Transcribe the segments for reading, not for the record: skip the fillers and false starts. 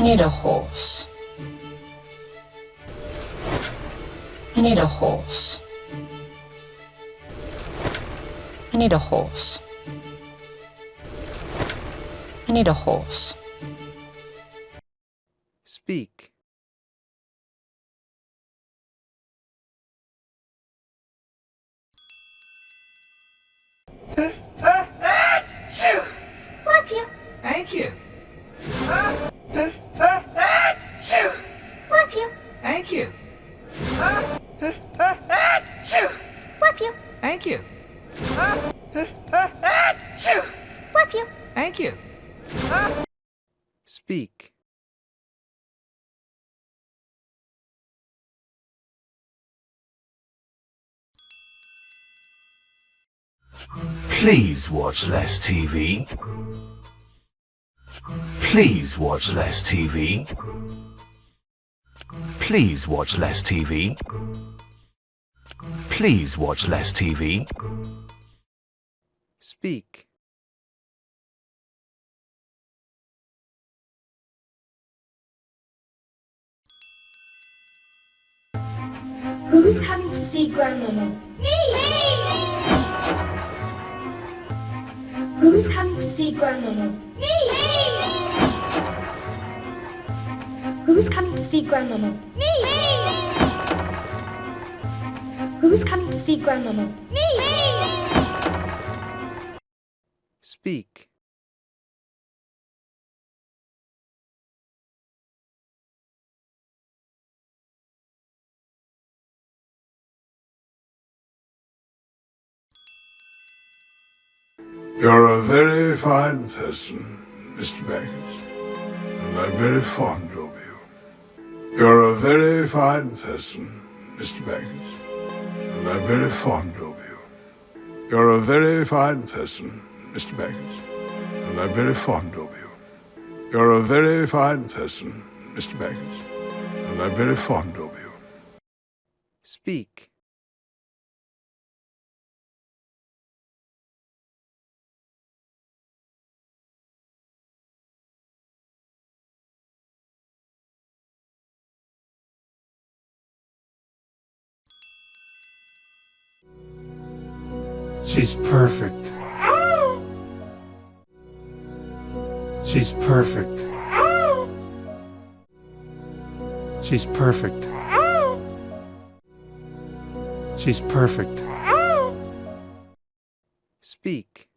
need a horse. I need a horse. I need a horse. I need a horse. Speak. Bless you. Thank you. Bless you. Thank you. Bless you. Thank you. Bless you. Thank you. Speak. Please watch less TV. Please watch less TV. Please watch less TV. Please watch less TV. Speak. Who's coming to see Grandmama? Me! Who's coming to see Grandmama? Me! Who's coming to see Grandmama? Me! Who's coming to see Grandmama? Me! Speak. You're a very fine person, Mr. Baggins, and I'm very fond of you. You're a very fine person, Mr. Baggins, and I'm very fond of you. You're a very fine person, Mr. Baggins, and I'm very fond of you. You're a very fine person, Mr. Baggins, and I'm very fond of you. Speak. She's perfect. She's perfect. She's perfect. She's perfect. Speak.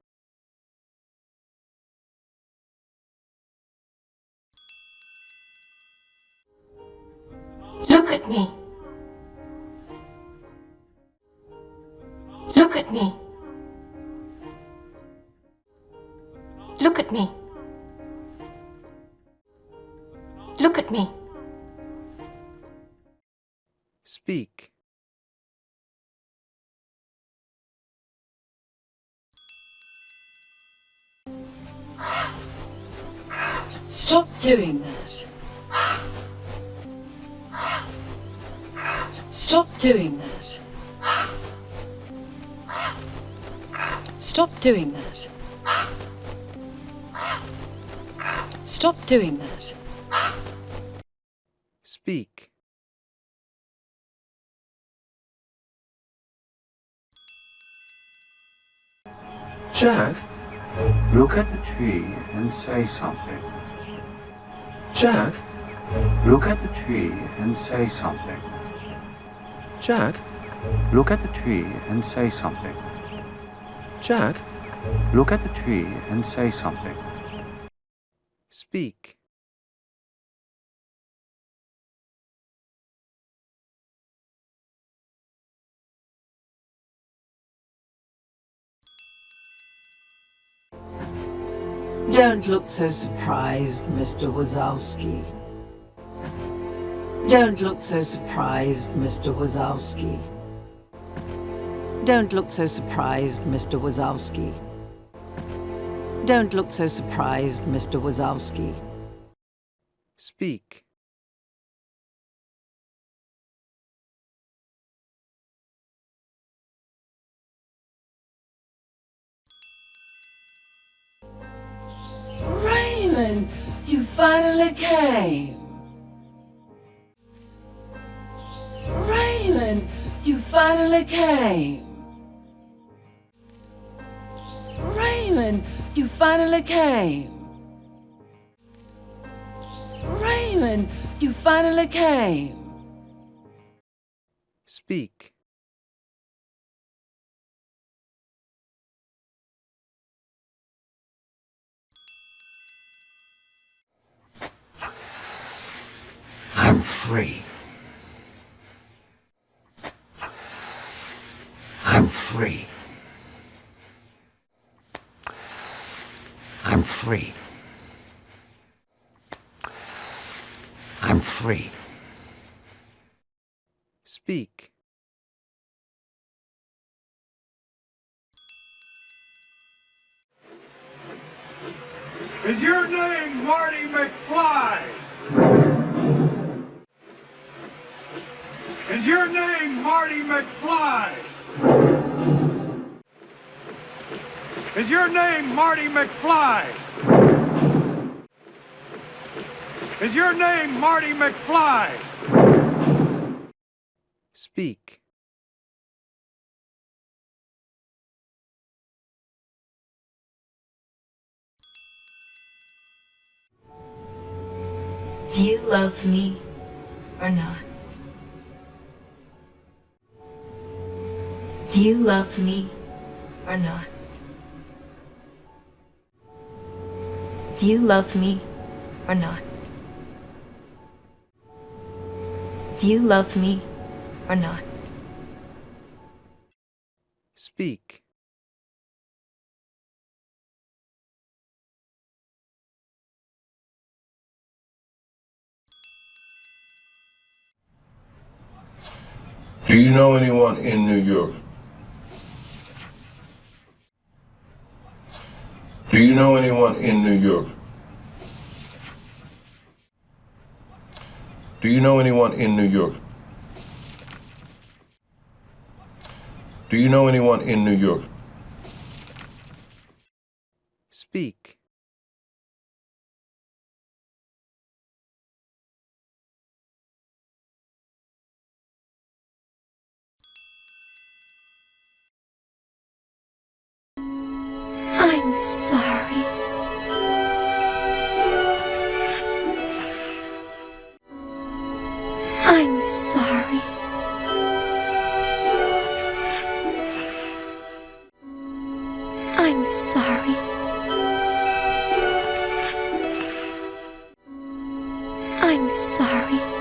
Look at me. Look at me. Look at me. Look at me. Speak. Stop doing that. Stop doing that. Stop doing that. Stop doing that. Speak. Jack, look at the tree and say something. Jack, look at the tree and say something. Jack, look at the tree and say something. Jack, look at the tree and say something. Speak. Don't look so surprised, Mr. Wazowski. Don't look so surprised, Mr. Wazowski. Don't look so surprised, Mr. Wazowski. Don't look so surprised, Mr. Wazowski. Speak. Raymond, you finally came. Raymond, you finally came. Raymond, you finally came. Raymond, you finally came. Speak. I'm free. I'm free. I'm free. I'm free. Speak. Is your name Marty McFly? Is your name Marty McFly? Is your name Marty McFly? Is your name Marty McFly? Speak. Do you love me or not? Do you love me or not? Do you love me or not? Do you love me or not? Speak. Do you know anyone in New York? Do you know anyone in New York? Do you know anyone in New York? Do you know anyone in New York? Speak. I'm sorry. I'm sorry. I'm sorry. I'm sorry.